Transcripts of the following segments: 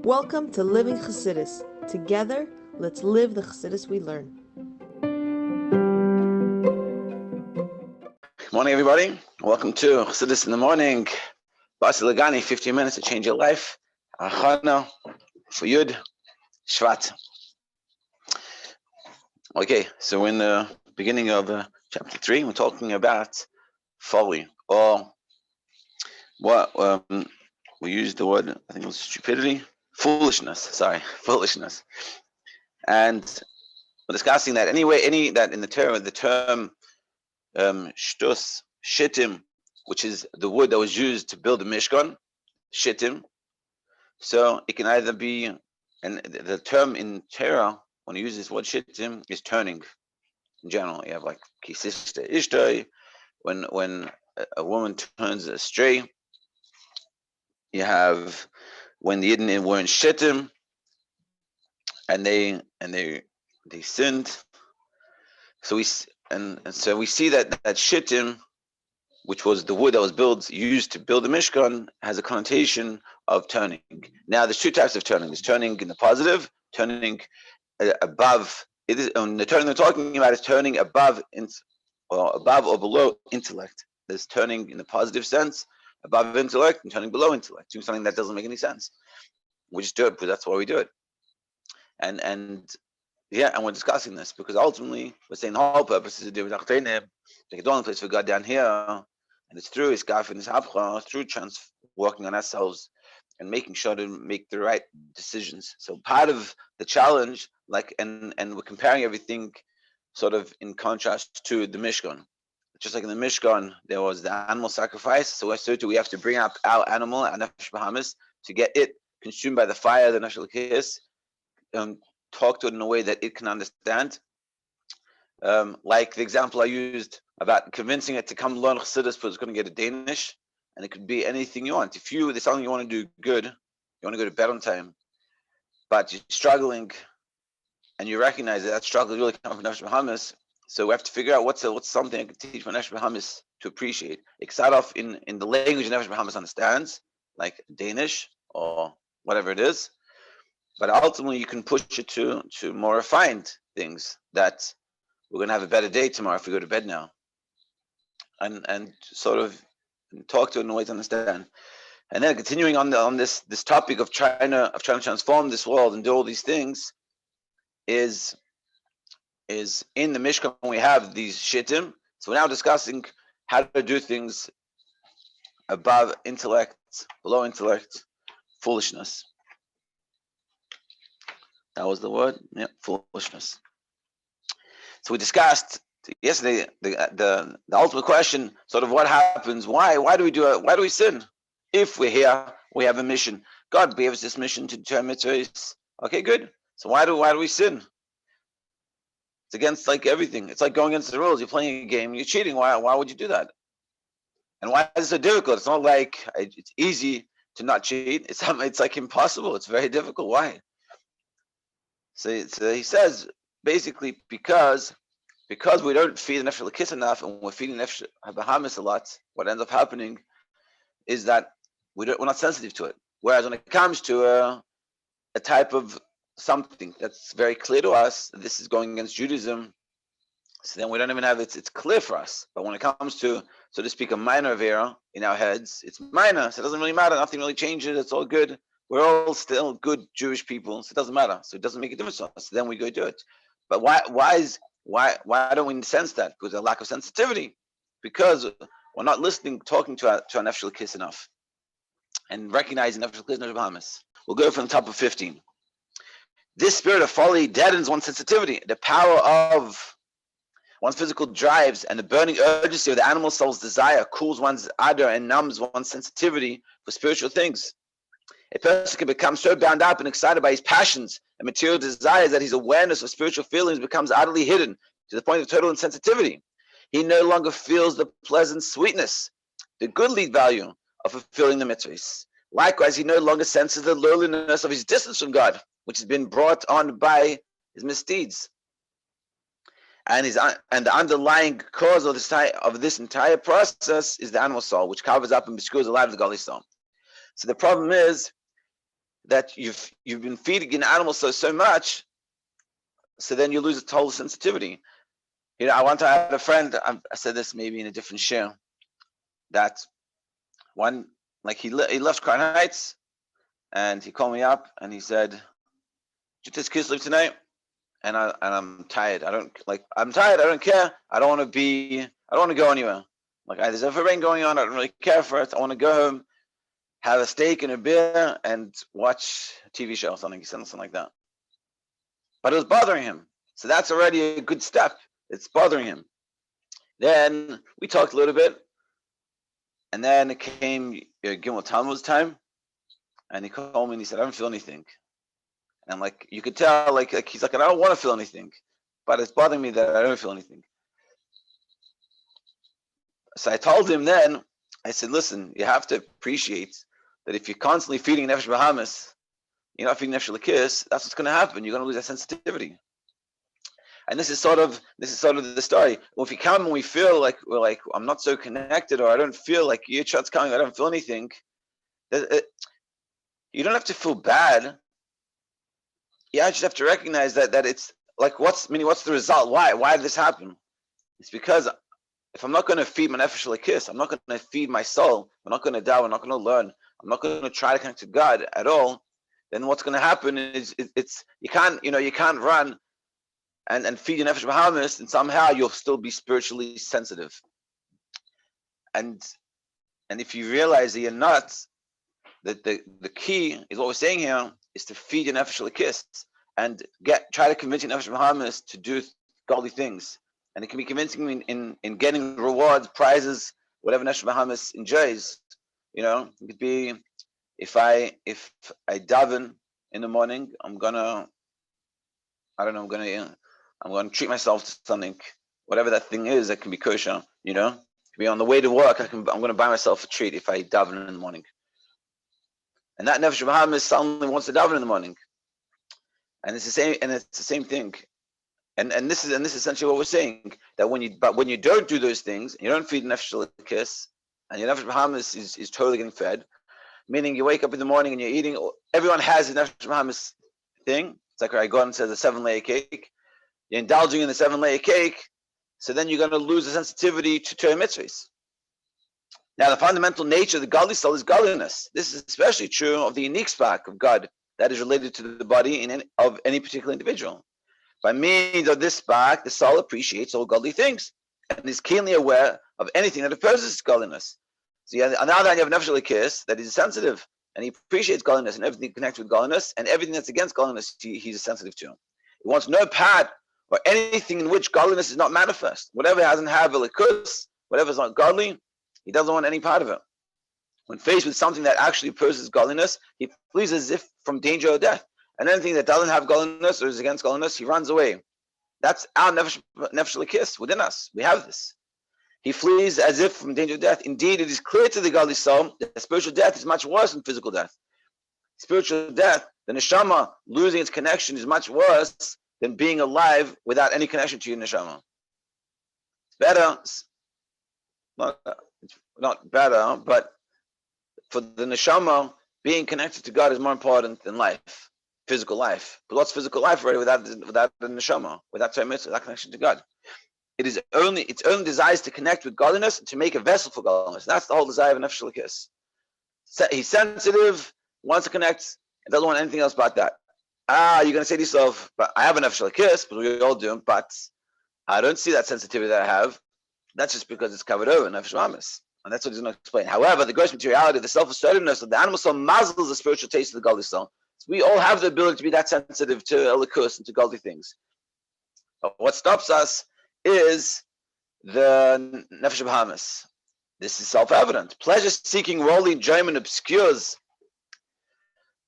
Welcome to Living Chassidus. Together, let's live the Chassidus we learn. Good morning, everybody. Welcome to Chassidus in the Morning. Basi Legani, 15 minutes to change your life. Achana for Yud Shvat. Okay, so in the beginning of chapter 3, we're talking about folly, or what we used the word, I think it was stupidity, foolishness. And we're discussing that anyway, that in the term shtus, shittim, which is the wood that was used to build the Mishkan, shittim. So it can either be, and the term in Torah, when you use this word shittim, is turning. In general, you have like kisista ishtay, when a woman turns astray. You have when the Yidden were in shittim, and they sinned. So we see that shittim, which was the wood that was used to build the Mishkan, has a connotation of turning. Now, there's two types of turning. There's turning in the positive, turning above. The turning they're talking about is turning above or below intellect. There's turning in the positive sense, above intellect, and turning below intellect, doing something that doesn't make any sense. We just do it because that's why we do it. And we're discussing this because ultimately we're saying the whole purpose is to do with take a dwelling place for God down here, and it's through his gaf and his hapcha, through working on ourselves and making sure to make the right decisions. So part of the challenge, and we're comparing everything sort of in contrast to the Mishkan. Just like in the Mishkan, there was the animal sacrifice. So we have to bring up our animal, our nefesh bahamis, to get it consumed by the fire, the nefesh l'kis, talk to it in a way that it can understand. Like the example I used about convincing it to come learn Chassidus, but it's going to get a Danish, and it could be anything you want. If there's something you want to do good, you want to go to bed on time, but you're struggling, and you recognize that struggle really comes from Nefesh Bahamis. So we have to figure out what's something I can teach my Nefesh Bahamis to appreciate. It can start off in the language Nefesh Bahamis understands, like Danish or whatever it is. But ultimately, you can push it to more refined things that we're going to have a better day tomorrow if we go to bed now. And sort of talk to it in a way to understand. And then continuing on this topic of trying to transform this world and do all these things is in the Mishkan we have these shittim. So we're now discussing how to do things above intellect, below intellect, foolishness. That was the word. Yeah, foolishness. So we discussed yesterday the ultimate question, sort of what happens. Why do we do it? Why do we sin? If we're here, we have a mission. God gave us this mission to do mitzvos. Okay, good. So why do we sin? It's against like everything. It's like going against the rules. You're playing a game. You're cheating. Why would you do that? And why is it so difficult? It's not like it's easy to not cheat. It's like impossible. It's very difficult. Why? So he says basically because we don't feed the nefesh l'kis enough, and we're feeding nefesh bahamis a lot. What ends up happening is that we're not sensitive to it. Whereas when it comes to a type of something that's very clear to us, that this is going against Judaism, so then we don't even have it's clear for us. But when it comes to, so to speak, a minor avera in our heads, it's minor, so it doesn't really matter. Nothing really changes. It's all good. We're all still good Jewish people, so it doesn't matter. So it doesn't make a difference to us. So then we go do it. But why don't we sense that? Because of lack of sensitivity. Because we're not listening, talking to our nefesh l'kis enough, and recognizing nefesh l'kis, nefesh bahamis. We'll go from the top of 15. This spirit of folly deadens one's sensitivity. The power of one's physical drives and the burning urgency of the animal soul's desire cools one's adar and numbs one's sensitivity for spiritual things. A person can become so bound up and excited by his passions and material desires that his awareness of spiritual feelings becomes utterly hidden to the point of total insensitivity. He no longer feels the pleasant sweetness, the goodly value of fulfilling the mitzvos. Likewise, he no longer senses the lowliness of his distance from God, which has been brought on by his misdeeds. And the underlying cause of this entire process is the animal soul, which covers up and obscures the light of the godly soul. So the problem is that you've been feeding an animal so much, so then you lose its total sensitivity. I want to have a friend. I said this maybe in a different share. That one, like he left Crown Heights, and he called me up and he said, "Did you take Kislev tonight?" And I'm tired. I'm tired. I don't care. I don't want to go anywhere. Like there's a rain going on. I don't really care for it. I want to go home, have a steak and a beer, and watch a TV show or something. He said something like that. But it was bothering him. So that's already a good step. It's bothering him. Then we talked a little bit, and then it came Gimel Talmud's time, and he called me and he said, "I don't feel anything." And I'm like, you could tell, like he's like, "I don't want to feel anything, but it's bothering me that I don't feel anything." So I told him then, I said, "Listen, you have to appreciate that if you're constantly feeding Nefesh Bahamas, you're not feeding Nefesh Lakis, that's what's going to happen. You're going to lose that sensitivity." And this is sort of the story. Well, if you come and we feel like we're like, I'm not so connected, or I don't feel like your shot's coming, I don't feel anything. You don't have to feel bad. You just have to recognize that it's like, what's the result? Why did this happen? It's because if I'm not going to feed my nefesh lakis, I'm not going to feed my soul. I'm not going to daven. I'm not going to learn. I'm not going to try to connect to God at all. Then what's going to happen is you can't run and feed your nefesh Bahamas, and somehow you'll still be spiritually sensitive. And if you realize that you're not, that the key is what we're saying here is to feed your nefesh lakis and try to convince your nefesh Bahamas to do godly things. And it can be convincing in getting rewards, prizes, whatever nefesh Bahamas enjoys. It could be if I daven in the morning, I'm gonna treat myself to something, whatever that thing is. That can be kosher. It can be on the way to work. I'm gonna buy myself a treat if I daven in the morning. And that nefesh Bahamas suddenly wants to daven in the morning. And it's the same. And it's the same thing. And this is essentially what we're saying, that when you don't do those things, you don't feed nefesh lakis, and your nefesh Bahamas is totally getting fed, meaning you wake up in the morning and you're eating. Everyone has a nefesh Bahamas thing. It's like Rabbi says, a 7-layer cake. You're indulging in the 7-layer cake, so then you're going to lose the sensitivity to Torah mitzvos. Now, the fundamental nature of the godly soul is godliness. This is especially true of the unique spark of God that is related to the body of any particular individual. By means of this spark, the soul appreciates all godly things and is keenly aware of anything that opposes godliness. So now that you have nefesh lakis, that is sensitive, and he appreciates godliness and everything connected with godliness, and everything that's against godliness, he's sensitive to. He wants no part or anything in which godliness is not manifest. Whatever doesn't have a lakus, whatever is not godly, he doesn't want any part of it. When faced with something that actually opposes godliness, he flees as if from danger or death. And anything that doesn't have godliness or is against godliness, he runs away. That's our nefesh lakis within us. We have this. He flees as if from danger of death. Indeed, it is clear to the godly soul that spiritual death is much worse than physical death. Spiritual death, the neshama losing its connection, is much worse than being alive without any connection to your neshama. It's better, not better, but for the neshama, being connected to God is more important than life, physical life. But what's physical life already without the neshama, without Torah mitzvah, without connection to God? It is only its own desires to connect with godliness and to make a vessel for godliness. That's the whole desire of a nefesh lakis. He's sensitive, wants to connect, and doesn't want anything else but that. You're going to say to yourself, but I have a nefesh lakis, but we all do, but I don't see that sensitivity that I have. That's just because it's covered over in nefesh Bahamas. And that's what he's going to explain. However, the gross materiality, the self-assertiveness of the animal soul muzzles the spiritual taste of the godly soul. So we all have the ability to be that sensitive to elikus and to godly things. But what stops us is the nefesh Bahamas. This is self-evident. Pleasure-seeking worldly enjoyment obscures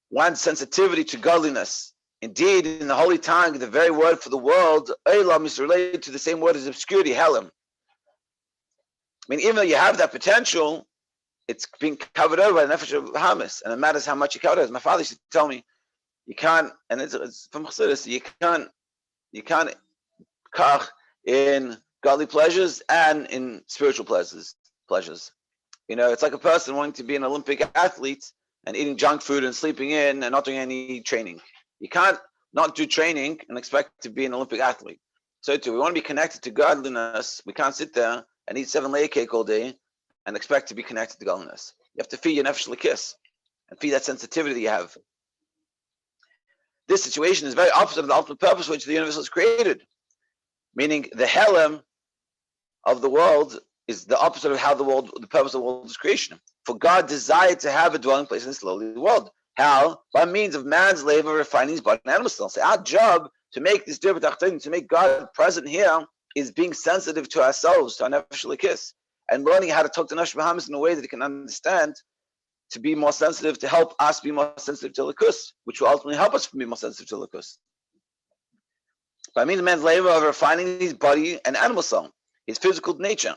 one's sensitivity to godliness. Indeed, in the holy tongue, the very word for the world, Eilam, is related to the same word as obscurity, Helam. I mean, even though you have that potential, it's being covered over by the nefesh Bahamas, and it matters how much you cover it. As my father used to tell me, you can't, and it's from Chassidus, you can't kach in godly pleasures and in spiritual pleasures. It's like a person wanting to be an Olympic athlete, and eating junk food and sleeping in and not doing any training. You can't not do training and expect to be an Olympic athlete. So too, we want to be connected to godliness. We can't sit there and eat 7-layer cake all day and expect to be connected to godliness. You have to feed your nefesh l'kis and feed that sensitivity that you have. This situation is very opposite of the ultimate purpose which the universe was created. Meaning the helem of the world is the opposite of how the purpose of the world is creation. For God desired to have a dwelling place in this lowly world. How? By means of man's labor refining his body and animal cells. So our job to make this dir b'tachtonim, to make God present here, is being sensitive to ourselves, to our nefesh l'kis, and learning how to talk to nefesh b'hamis in a way that he can understand, to be more sensitive, to help us be more sensitive to l'kus, which will ultimately help us be more sensitive to l'kus. By means of man's labor of refining his body and animal soul, his physical nature.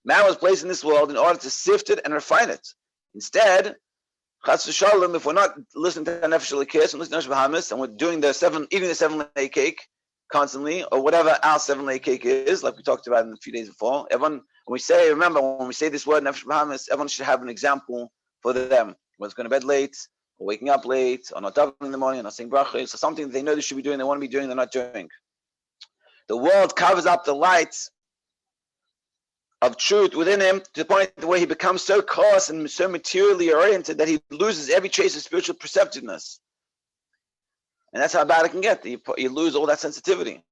Man was placed in this world in order to sift it and refine it. Instead, chas v'shalom, if we're not listening to nefesh l'kis and listening to nefesh b'hamis, and we're doing eating the 7-layer cake constantly, or whatever our 7-layer cake is, like we talked about in a few days before, everyone, remember, when we say this word nefesh b'hamis, everyone should have an example for them. Whether it's going to bed late, or waking up late, or not davening in the morning, or not saying brachos, or something that they know they should be doing, they want to be doing, they're not doing. The world covers up the light of truth within him to the point where he becomes so coarse and so materially oriented that he loses every trace of spiritual perceptiveness. And that's how bad it can get. You lose all that sensitivity.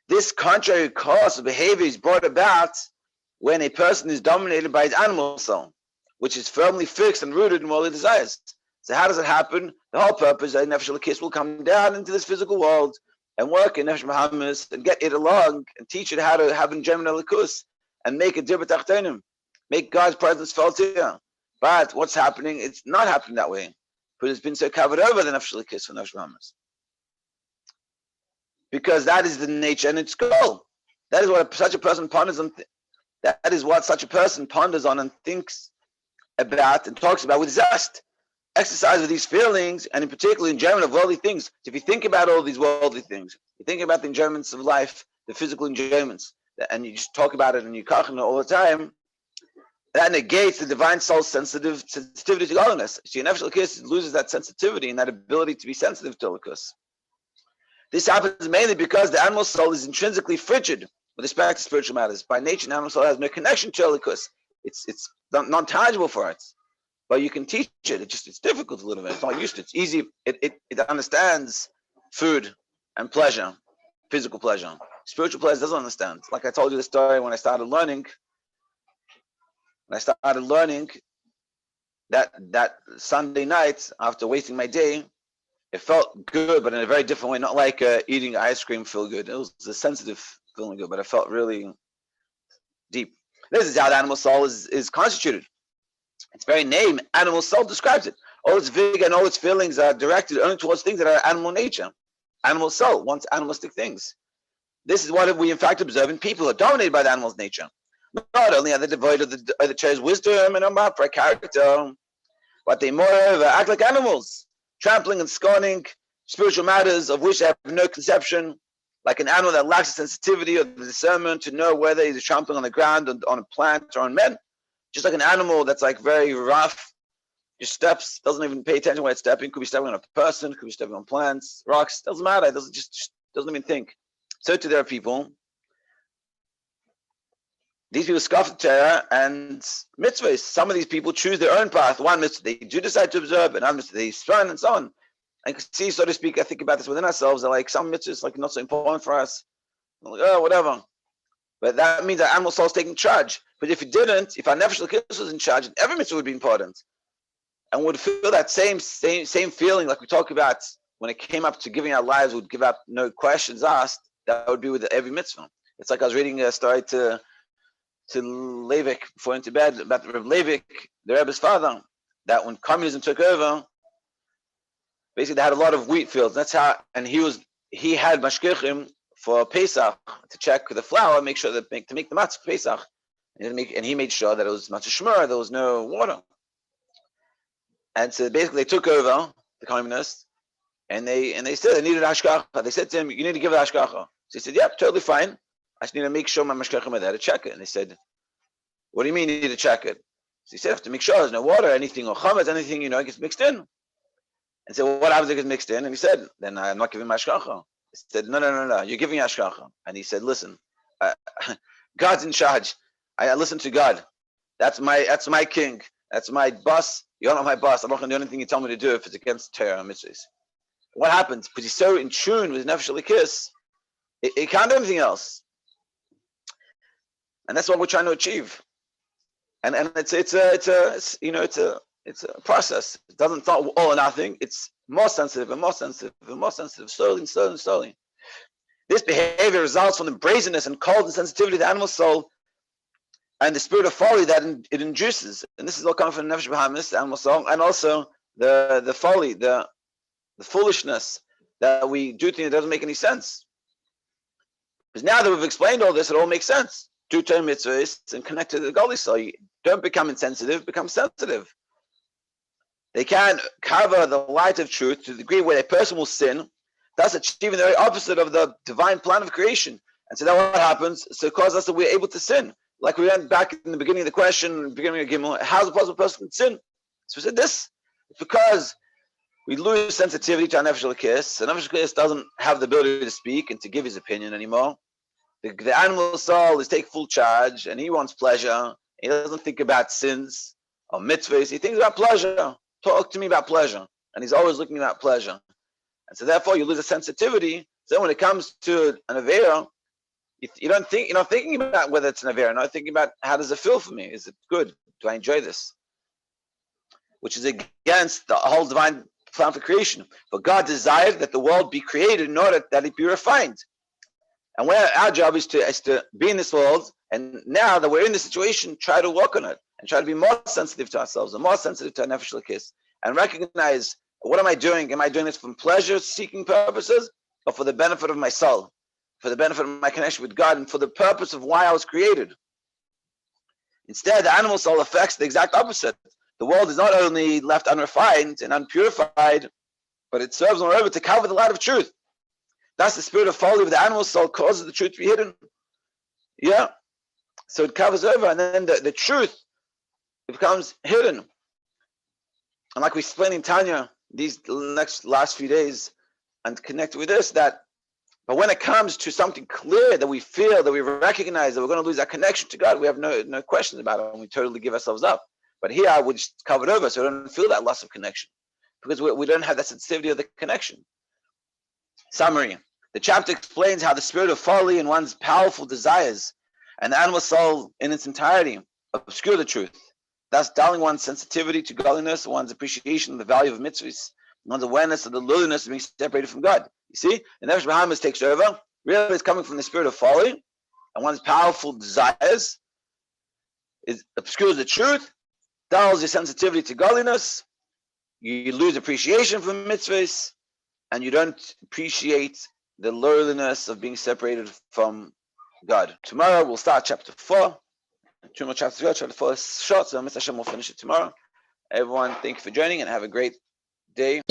This contrary course of behavior is brought about when a person is dominated by his animal soul, which is firmly fixed and rooted in worldly desires. So how does it happen? The whole purpose that nefesh l'kis will come down into this physical world and work in nefesh b'hamis and get it along and teach it how to have enjoyment of l'kus and make it dir b'tachtonim, make God's presence felt here. But what's happening? It's not happening that way, but it's been so covered over the nefesh l'kis for nefesh b'hamis, because that is the nature and its goal. That is what such a person ponders on. That is what such a person ponders on and thinks about and talks about with zest. Exercise with these feelings, and in particular enjoyment of worldly things. So if you think about all these worldly things, you think about the enjoyments of life, the physical enjoyments, and you just talk about it and you kachna all the time, that negates the divine soul's sensitivity to godliness. So your nefesh l'kis loses that sensitivity and that ability to be sensitive to l'kus. This happens mainly because the animal soul is intrinsically frigid with respect to spiritual matters. By nature, the animal soul has no connection to l'kus. It's non-tangible for it. But you can teach it. It's difficult a little bit. It's not used to it. It's easy. It understands food and pleasure, physical pleasure. Spiritual pleasure doesn't understand. Like I told you the story when I started learning. That Sunday night, after wasting my day, it felt good, but in a very different way. Not like eating ice cream feel good. It was a sensitive feeling good, but it felt really deep. This is how the animal soul is constituted. Its very name, animal soul, describes it. All its vigor and all its feelings are directed only towards things that are animal nature. Animal soul wants animalistic things. This is what we in fact observe in people who are dominated by the animal's nature. Not only are they devoid of the Torah's wisdom and upright character, but they moreover act like animals, trampling and scorning spiritual matters of which they have no conception, like an animal that lacks the sensitivity or the discernment to know whether he's trampling on the ground, on a plant, or on men. Just like an animal that's like very rough, just steps, doesn't even pay attention when it's stepping. Could be stepping on a person, could be stepping on plants, rocks, doesn't matter. It doesn't even think. So too there are people. These people scoff at Torah and mitzvahs. Some of these people choose their own path. One mitzvah they do decide to observe, and other mitzvah they run, and so on. I can see, so to speak, I think about this within ourselves. They're like, some mitzvahs like not so important for us. I'm like, oh, whatever. But that means our animal soul is taking charge. But if it didn't, if our nefesh l'kis was in charge, every mitzvah would be important, and would feel that same feeling like we talk about when it came up to giving our lives, would give up no questions asked. That would be with every mitzvah. It's like I was reading a story to Leivik before into bed about Rabbi Leivik, the Rebbe's father, that when communism took over, basically they had a lot of wheat fields. That's how, and he had mashgichim for Pesach to check the flour, make sure that to make the matzah for Pesach, and he made sure that it was matzah shmur, there was no water. And so basically they took over the communists, and they said they needed hashgacha. They said to him, "You need to give the hashgacha." So he said, "Yep, totally fine. I just need to make sure my mashgachim are there to check it." And they said, "What do you mean you need to check it?" So he said, you have to make sure there's no water, anything, or chametz, anything, it gets mixed in. And so what happens if it gets mixed in? And he said, then I'm not giving my hashgacha. He said, no, you're giving hashgacha. And he said, listen, God's in charge. I listen to God. That's my king. That's my boss. You're not my boss. I'm not going to do anything you tell me to do if it's against Torah and mitzvahs. What happens? Because he's so in tune with Nefesh Elikis, he can't do anything else. And that's what we're trying to achieve. And it's a process. It doesn't start all or nothing. It's more sensitive and more sensitive and more sensitive, slowly. This behavior results from the brazenness and cold and sensitivity of the animal soul and the spirit of folly that it induces. And this is all coming from the Nefesh Bahamis, the animal soul, and also the folly, the foolishness that we do things that doesn't make any sense. Because now that we've explained all this, it all makes sense. Do Torah mitzvahs and connect to the godly soul. You don't become insensitive, become sensitive. They can cover the light of truth to the degree where a person will sin, thus achieving the very opposite of the divine plan of creation. And so then what happens? So it causes us that we're able to sin. Like we went back in the beginning of the question, beginning of Gimel, how is it possible a person can sin? So we said this. It's because we lose sensitivity to our Nefesh Elikis. The Nefesh Elikis doesn't have the ability to speak and to give his opinion anymore. The animal soul is take full charge, and he wants pleasure. He doesn't think about sins or mitzvahs. He thinks about pleasure. Talk to me about pleasure. And he's always looking at pleasure. And so therefore you lose a sensitivity. So when it comes to an Avera, you're not thinking about whether it's an Avera. You're not thinking about how does it feel for me? Is it good? Do I enjoy this? Which is against the whole divine plan for creation. For God desired that the world be created in order that it be refined. And our job is to be in this world, and now that we're in this situation, try to work on it and try to be more sensitive to ourselves and more sensitive to our Nefesh Elikis and recognize, what am I doing? Am I doing this from pleasure-seeking purposes or for the benefit of my soul, for the benefit of my connection with God, and for the purpose of why I was created? Instead, the animal soul affects the exact opposite. The world is not only left unrefined and unpurified, but it serves moreover to cover the light of truth. That's the spirit of folly of the animal soul causes the truth to be hidden. Yeah. So it covers over, and then the truth becomes hidden. And like we explained in Tanya these last few days, and connect with this, but when it comes to something clear that we feel, that we recognize that we're going to lose our connection to God, we have no questions about it, and we totally give ourselves up. But here we just cover it over, so we don't feel that loss of connection, because we don't have that sensitivity of the connection. Summary. The chapter explains how the spirit of folly and one's powerful desires and the animal soul in its entirety obscure the truth, thus dulling one's sensitivity to godliness, one's appreciation of the value of mitzvahs, one's awareness of the lowliness of being separated from God. You see, the Nefesh Bahamis takes over. Really, it's coming from the spirit of folly, and one's powerful desires obscures the truth, dulls your sensitivity to godliness, you lose appreciation for mitzvahs, and you don't appreciate the lowliness of being separated from God. Tomorrow we'll start chapter 4. 2 more chapters to go. Chapter 4 is short, so Mr. Hashem will finish it tomorrow. Everyone, thank you for joining and have a great day.